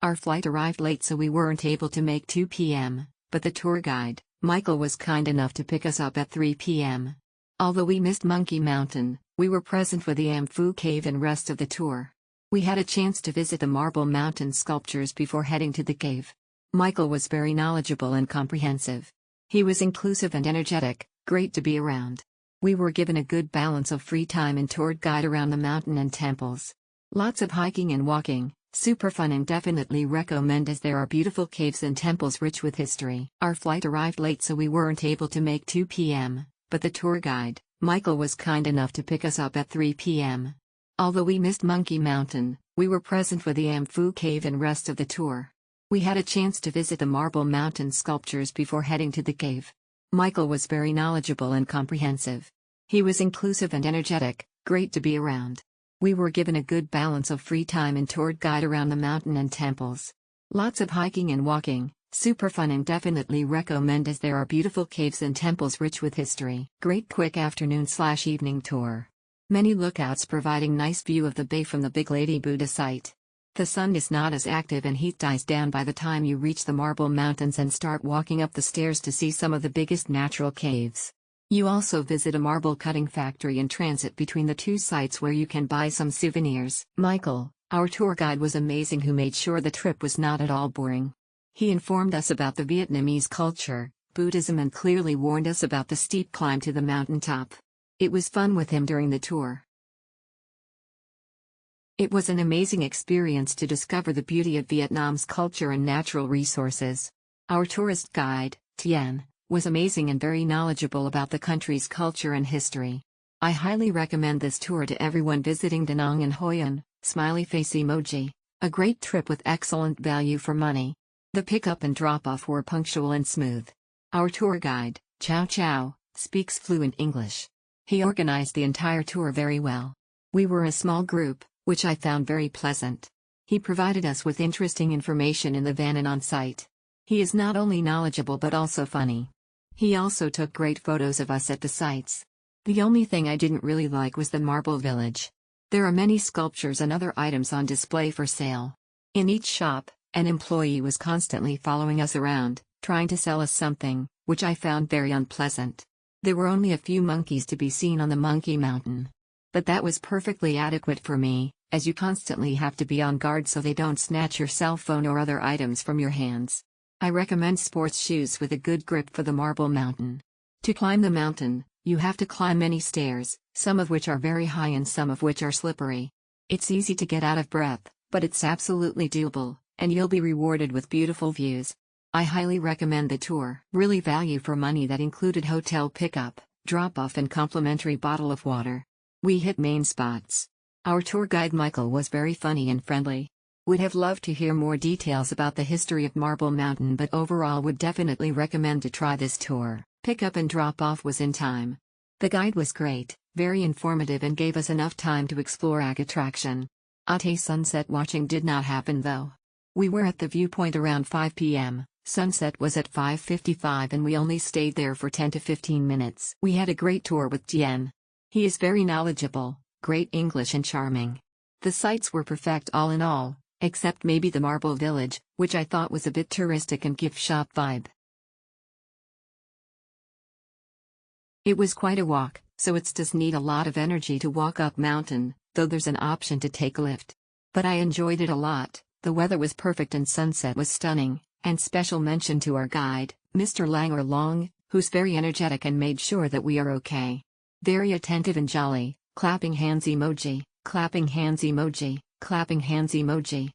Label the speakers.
Speaker 1: Our flight arrived late, so we weren't able to make 2 p.m., but the tour guide, Michael, was kind enough to pick us up at 3 p.m. Although we missed Monkey Mountain, we were present for the Amphu Cave and rest of the tour. We had a chance to visit the Marble Mountain sculptures before heading to the cave. Michael was very knowledgeable and comprehensive. He was inclusive and energetic, great to be around. We were given a good balance of free time and toured guide around the mountain and temples. Lots of hiking and walking, super fun, and definitely recommend as there are beautiful caves and temples rich with history. Our flight arrived late, so we weren't able to make 2 p.m., but the tour guide, Michael, was kind enough to pick us up at 3 p.m. Although we missed Monkey Mountain, we were present for the Amphu Cave and rest of the tour. We had a chance to visit the Marble Mountain sculptures before heading to the cave. Michael was very knowledgeable and comprehensive. He was inclusive and energetic, great to be around. We were given a good balance of free time and toured guide around the mountain and temples. Lots of hiking and walking, super fun, and definitely recommend as there are beautiful caves and temples rich with history. Great quick afternoon/evening tour. Many lookouts providing nice view of the bay from the Big Lady Buddha site. The sun is not as active and heat dies down by the time you reach the Marble Mountains and start walking up the stairs to see some of the biggest natural caves. You also visit a marble cutting factory in transit between the two sites where you can buy some souvenirs. Michael, our tour guide, was amazing, who made sure the trip was not at all boring. He informed us about the Vietnamese culture, Buddhism, and clearly warned us about the steep climb to the mountaintop. It was fun with him during the tour. It was an amazing experience to discover the beauty of Vietnam's culture and natural resources. Our tourist guide, Tien, was amazing and very knowledgeable about the country's culture and history. I highly recommend this tour to everyone visiting Da Nang and Hoi An. Smiley face emoji. A great trip with excellent value for money. The pickup and drop-off were punctual and smooth. Our tour guide, Chow Chow, speaks fluent English. He organized the entire tour very well. We were a small group, which I found very pleasant. He provided us with interesting information in the van and on site. He is not only knowledgeable but also funny. He also took great photos of us at the sites. The only thing I didn't really like was the Marble Village. There are many sculptures and other items on display for sale. In each shop, an employee was constantly following us around, trying to sell us something, which I found very unpleasant. There were only a few monkeys to be seen on the Monkey Mountain. But that was perfectly adequate for me, as you constantly have to be on guard so they don't snatch your cell phone or other items from your hands. I recommend sports shoes with a good grip for the Marble Mountain. To climb the mountain, you have to climb many stairs, some of which are very high and some of which are slippery. It's easy to get out of breath, but it's absolutely doable, and you'll be rewarded with beautiful views. I highly recommend the tour. Really value for money that included hotel pickup, drop-off, and complimentary bottle of water. We hit main spots. Our tour guide Michael was very funny and friendly. Would have loved to hear more details about the history of Marble Mountain, but overall would definitely recommend to try this tour. Pickup and drop-off was in time. The guide was great, very informative, and gave us enough time to explore Ag attraction. Ate sunset watching did not happen though. We were at the viewpoint around 5 p.m., sunset was at 5:55 and we only stayed there for 10 to 15 minutes. We had a great tour with Tien. He is very knowledgeable, great English, and charming. The sights were perfect all in all, except maybe the Marble Village, which I thought was a bit touristic and gift shop vibe. It was quite a walk, so it does need a lot of energy to walk up mountain, though there's an option to take a lift. But I enjoyed it a lot, the weather was perfect and sunset was stunning, and special mention to our guide, Mr. Lang or Long, who's very energetic and made sure that we are okay. Very attentive and jolly, clapping hands emoji, clapping hands emoji, clapping hands emoji.